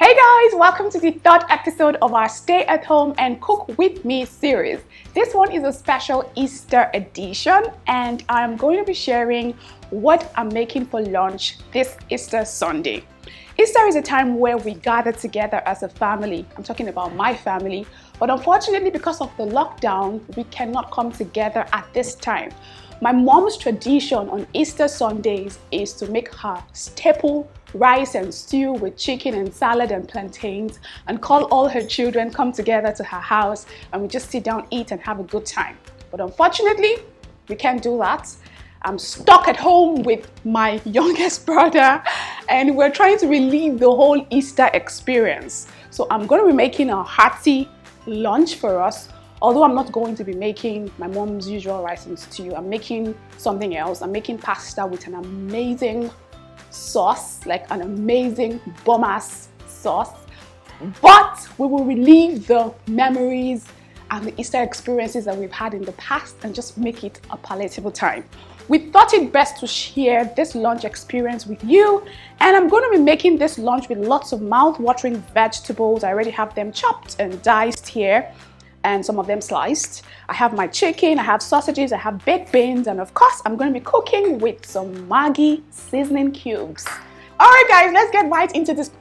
Hey guys, welcome to the third episode of our Stay at Home and Cook with Me series. This one is a special Easter edition and I'm going to be sharing what I'm making for lunch this Easter Sunday. Easter is a time where we gather together as a family. I'm talking about my family, but unfortunately because of the lockdown, we cannot come together at this time. My mom's tradition on Easter Sundays is to make her staple rice and stew with chicken and salad and plantains and call all her children come together to her house and we just sit down, eat and have a good time. But unfortunately, we can't do that. I'm stuck at home with my youngest brother and we're trying to relive the whole Easter experience. So I'm going to be making a hearty lunch for us. Although I'm not going to be making my mom's usual rice and stew, I'm making something else. I'm making pasta with an amazing sauce, like an amazing bomb-ass sauce. But we will relive the memories and the Easter experiences that we've had in the past and just make it a palatable time. We thought it best to share this lunch experience with you, and I'm going to be making this lunch with lots of mouth-watering vegetables. I already have them chopped and diced here, and some of them sliced. I have my chicken, I have sausages, I have baked beans, and of course I'm going to be cooking with some Maggi seasoning cubes. Alright guys, let's get right into this.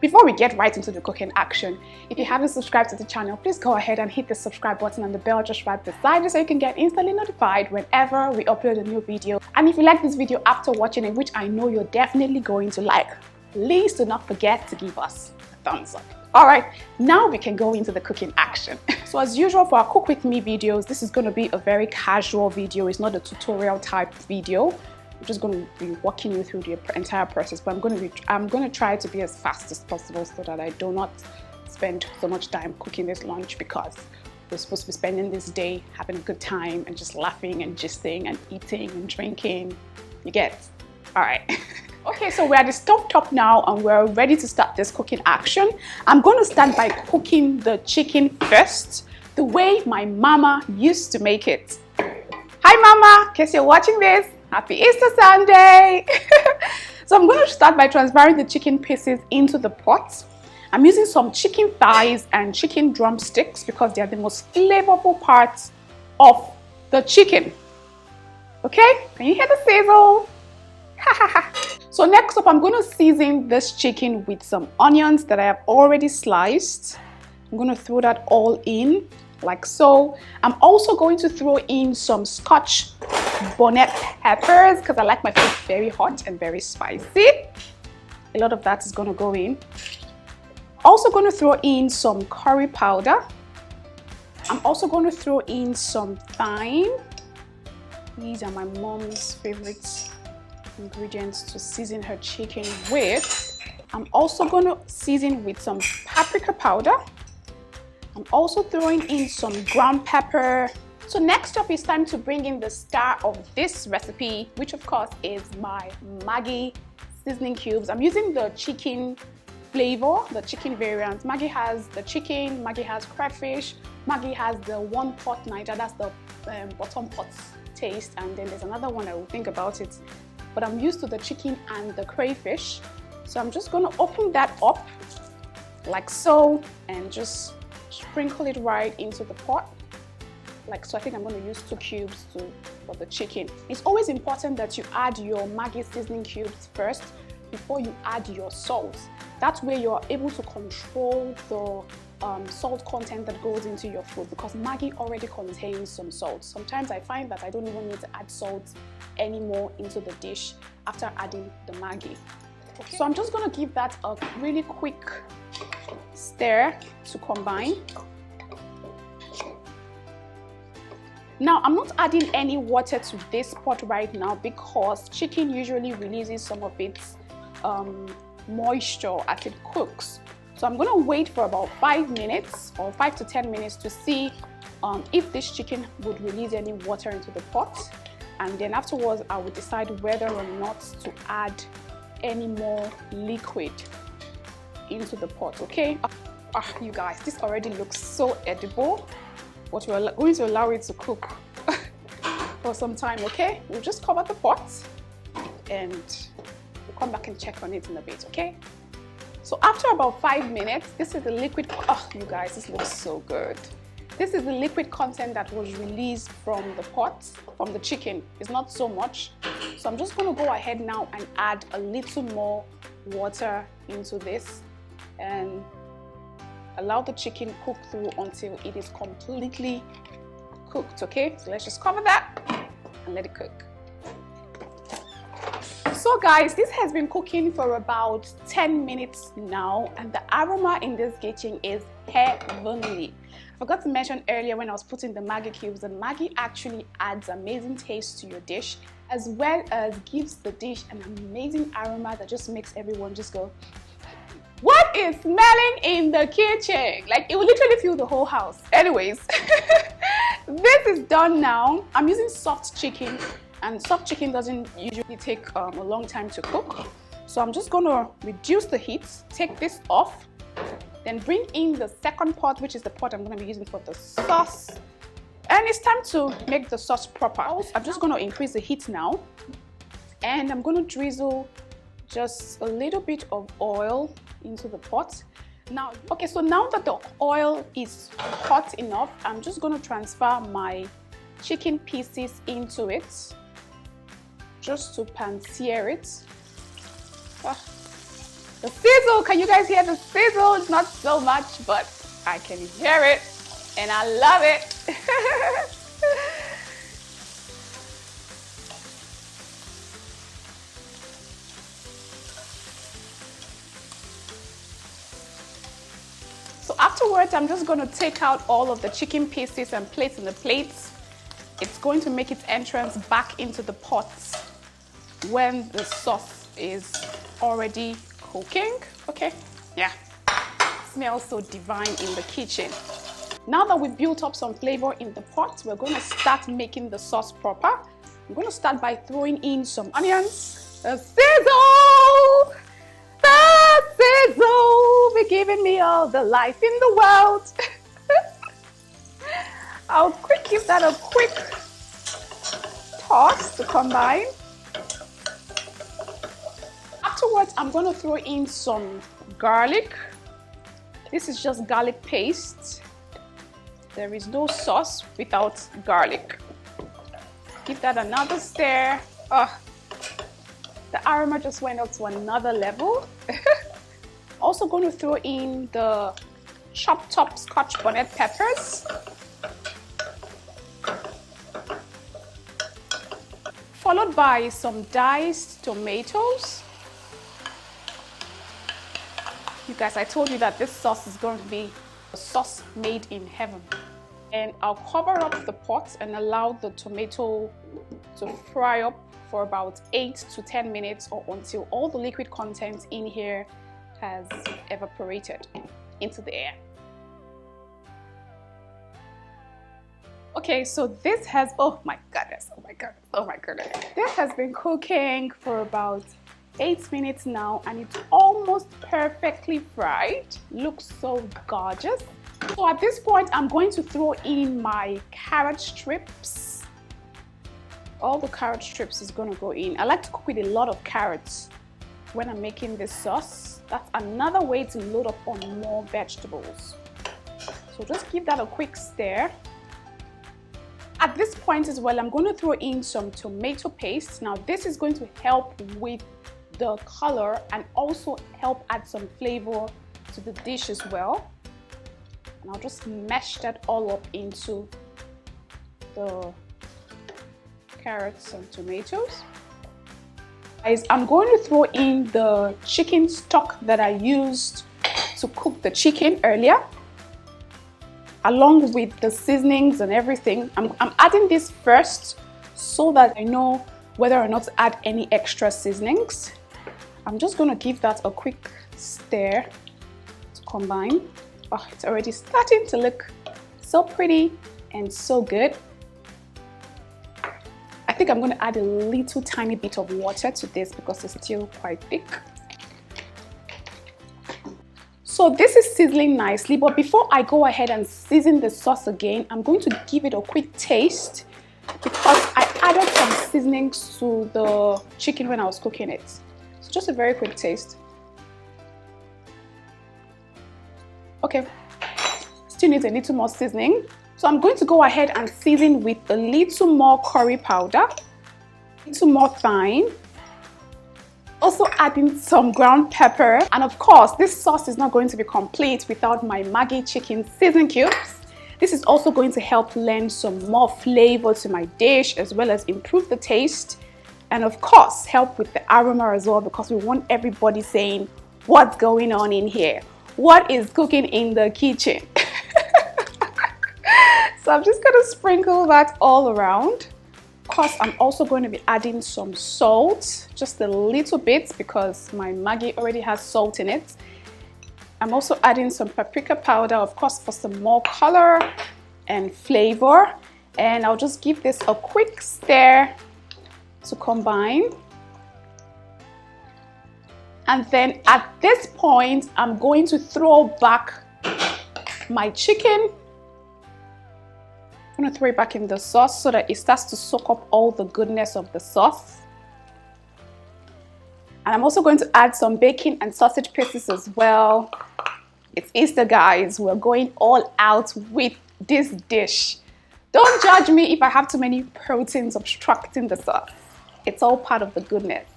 Before we get right into the cooking action, if you haven't subscribed to the channel, please go ahead and hit the subscribe button and the bell just right beside it so you can get instantly notified whenever we upload a new video. And if you like this video after watching it, which I know you're definitely going to like, please do not forget to give us a thumbs up. Alright, now we can go into the cooking action. So as usual for our Cook With Me videos, this is going to be a very casual video. It's not a tutorial type video. I'm just going to be walking you through the entire process, but I'm going to try to be as fast as possible so that I do not spend so much time cooking this lunch, because we're supposed to be spending this day having a good time and just laughing and gisting and eating and drinking. You get? Alright. Okay, so we're at the stove top now and we're ready to start this cooking action. I'm going to start by cooking the chicken first, the way my mama used to make it. Hi mama, in case you're watching this, happy Easter Sunday! So I'm going to start by transferring the chicken pieces into the pot. I'm using some chicken thighs and chicken drumsticks because they are the most flavorful parts of the chicken. Okay, can you hear the sizzle? So next up, I'm going to season this chicken with some onions that I have already sliced. I'm going to throw that all in like so. I'm also going to throw in some Scotch bonnet peppers because I like my food very hot and very spicy. A lot of that is going to go in. Also going to throw in some curry powder. I'm also going to throw in some thyme. These are my mom's favorites ingredients to season her chicken with. I'm also going to season with some paprika powder. I'm also throwing in some ground pepper. So next up is time to bring in the star of this recipe, which of course is my Maggi seasoning cubes. I'm using the chicken flavor, the chicken variant. Maggi has the chicken, Maggi has crayfish, Maggi has the one pot Niger, that's the bottom pot taste, and then there's another one I will think about it. But I'm used to the chicken and the crayfish. So I'm just going to open that up like so and just sprinkle it right into the pot. Like so. I think I'm going to use 2 cubes for the chicken. It's always important that you add your Maggi seasoning cubes first before you add your salt. That way you're able to control the salt content that goes into your food, because Maggi already contains some salt. Sometimes I find that I don't even need to add salt anymore into the dish after adding the Maggi. Okay. So I'm just going to give that a really quick stir to combine. Now I'm not adding any water to this pot right now because chicken usually releases some of its moisture as it cooks. So I'm going to wait for about 5 minutes or 5 to 10 minutes to see if this chicken would release any water into the pot, and then afterwards I will decide whether or not to add any more liquid into the pot. Okay, you guys, this already looks so edible, but we're going to allow it to cook for some time. Okay, we'll just cover the pot and we'll come back and check on it in a bit. Okay, So after about 5 minutes, this is the liquid. Oh, you guys, this looks so good. This is the liquid content that was released from the pot, from the chicken. It's not so much. So I'm just going to go ahead now and add a little more water into this and allow the chicken cook through until it is completely cooked, okay? So let's just cover that and let it cook. So guys, this has been cooking for about 10 minutes now, and the aroma in this kitchen is heavenly. I forgot to mention earlier when I was putting the Maggi cubes, the Maggi actually adds amazing taste to your dish, as well as gives the dish an amazing aroma that just makes everyone just go, what is smelling in the kitchen? Like, it will literally fill the whole house. Anyways, this is done now. I'm using soft chicken, and soft chicken doesn't usually take a long time to cook. So I'm just gonna reduce the heat, take this off, then bring in the second pot, which is the pot I'm gonna be using for the sauce. And it's time to make the sauce proper. I'm just gonna increase the heat now, and I'm gonna drizzle just a little bit of oil into the pot. Now, okay, so now that the oil is hot enough, I'm just gonna transfer my chicken pieces into it, just to pan-sear it. The sizzle, can you guys hear the sizzle? It's not so much, but I can hear it, and I love it. So afterwards, I'm just going to take out all of the chicken pieces and place in the plates. It's going to make its entrance back into the pot when the sauce is already cooking. Okay, yeah, smells so divine in the kitchen. Now that we've built up some flavor in the pot, we're going to start making the sauce proper. I'm going to start by throwing in some onions. The sizzle! The sizzle! Be giving me all the life in the world. I'll give that a quick toss to combine. Afterwards, I'm going to throw in some garlic. This is just garlic paste. There is no sauce without garlic. Give that another stir. Oh, the aroma just went up to another level. Also going to throw in the chopped up Scotch bonnet peppers. Followed by some diced tomatoes. You guys, I told you that this sauce is going to be a sauce made in heaven. And I'll cover up the pot and allow the tomato to fry up for about 8 to 10 minutes, or until all the liquid content in here has evaporated into the air. Okay, so this has, oh my goodness, oh my goodness, oh my goodness. This has been cooking for about 8 minutes now, and it's almost perfectly fried. Looks so gorgeous. So at this point, I'm going to throw in my carrot strips. All the carrot strips is going to go in. I like to cook with a lot of carrots when I'm making this sauce. That's another way to load up on more vegetables. So just give that a quick stir. At this point as well, I'm going to throw in some tomato paste. Now this is going to help with the color and also help add some flavor to the dish as well. And I'll just mash that all up into the carrots and tomatoes. Guys, I'm going to throw in the chicken stock that I used to cook the chicken earlier, along with the seasonings and everything. I'm adding this first so that I know whether or not to add any extra seasonings. I'm just going to give that a quick stir to combine. Oh, it's already starting to look so pretty and so good. I think I'm going to add a little tiny bit of water to this because it's still quite thick. So this is sizzling nicely, but before I go ahead and season the sauce again, I'm going to give it a quick taste because I added some seasonings to the chicken when I was cooking it. So just a very quick taste. Okay, still needs a little more seasoning. So I'm going to go ahead and season with a little more curry powder, a little more thyme, also adding some ground pepper. And of course, this sauce is not going to be complete without my Maggi chicken seasoning cubes. This is also going to help lend some more flavor to my dish, as well as improve the taste. And of course, help with the aroma as well, because we want everybody saying, what's going on in here? What is cooking in the kitchen? So I'm just going to sprinkle that all around. Of course, I'm also going to be adding some salt, just a little bit, because my Maggi already has salt in it. I'm also adding some paprika powder, of course, for some more color and flavor. And I'll just give this a quick stir to combine. And then at this point, I'm going to throw back my chicken. I'm going to throw it back in the sauce so that it starts to soak up all the goodness of the sauce. And I'm also going to add some bacon and sausage pieces as well. It's Easter, guys. We're going all out with this dish. Don't judge me if I have too many proteins obstructing the sauce. It's all part of the goodness.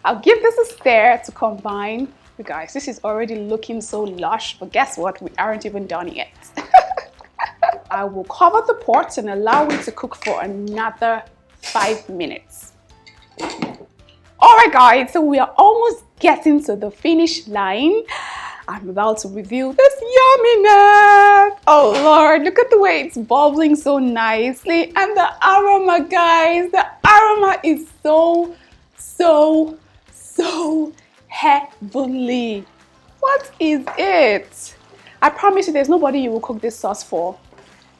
I'll give this a stir to combine. You guys, this is already looking so lush, but guess what? We aren't even done yet. I will cover the pot and allow it to cook for another 5 minutes. All right, guys, so we are almost getting to the finish line. I'm about to reveal this yumminess. Oh Lord, look at the way it's bubbling so nicely. And the aroma, guys, the aroma is so heavenly. What is it? I promise you there's nobody you will cook this sauce for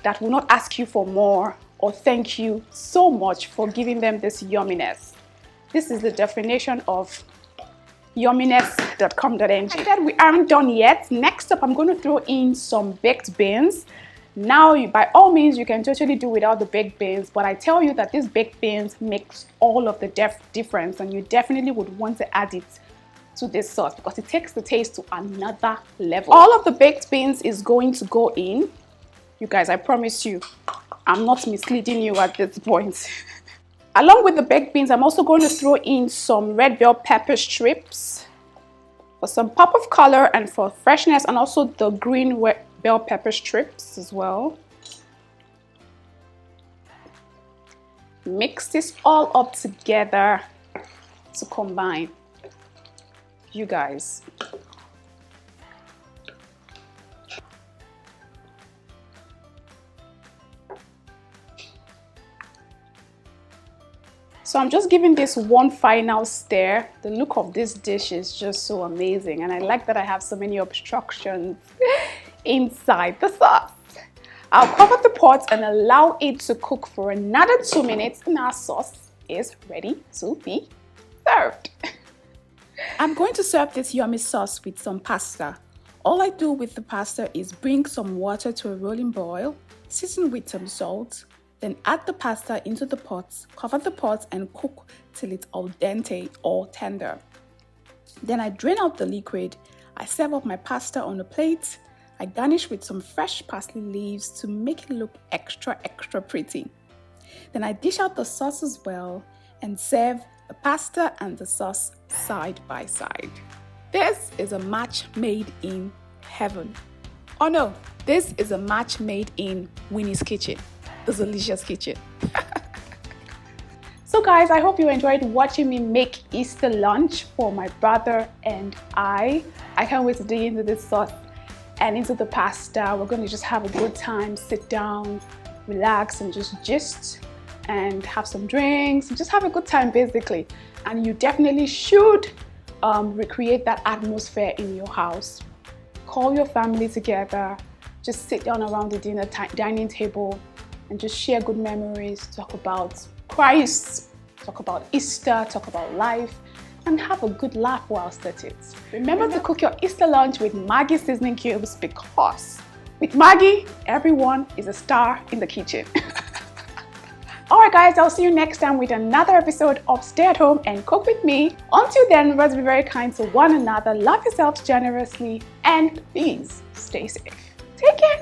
that will not ask you for more or thank you so much for giving them this yumminess. This is the definition of yumminess.com.ng. I said we aren't done yet. Next up, I'm going to throw in some baked beans. Now, by all means, you can totally do without the baked beans, but I tell you that these baked beans makes all of the difference, and you definitely would want to add it to this sauce because it takes the taste to another level. All of the baked beans is going to go in. You guys, I promise you, I'm not misleading you at this point. Along with the baked beans, I'm also going to throw in some red bell pepper strips for some pop of color and for freshness, and also the green bell pepper strips as well. Mix this all up together to combine. You guys. So I'm just giving this one final stir. The look of this dish is just so amazing, and I like that I have so many obstructions inside the sauce. I'll cover the pot and allow it to cook for another 2 minutes, and our sauce is ready to be served. I'm going to serve this yummy sauce with some pasta. All I do with the pasta is bring some water to a rolling boil, season with some salt, then add the pasta into the pot, cover the pot and cook till it's al dente or tender. Then I drain out the liquid, I serve up my pasta on a plate, I garnish with some fresh parsley leaves to make it look extra pretty. Then I dish out the sauce as well and serve the pasta and the sauce side by side. This is a match made in heaven. Oh no, this is a match made in Winnie's kitchen. The Zeelicious kitchen. So guys, I hope you enjoyed watching me make Easter lunch for my brother and I can't wait to dig into this sauce and into the pasta. We're going to just have a good time, sit down, relax and just gist and have some drinks and just have a good time basically. And you definitely should recreate that atmosphere in your house. Call your family together, just sit down around the dining table and just share good memories, talk about Christ, talk about Easter, talk about life, and have a good laugh whilst at it. Remember to cook your Easter lunch with Maggi seasoning cubes, because with Maggi, everyone is a star in the kitchen. Alright guys, I'll see you next time with another episode of Stay at Home and Cook with me. Until then, let's be very kind to one another, love yourselves generously, and please stay safe. Take care.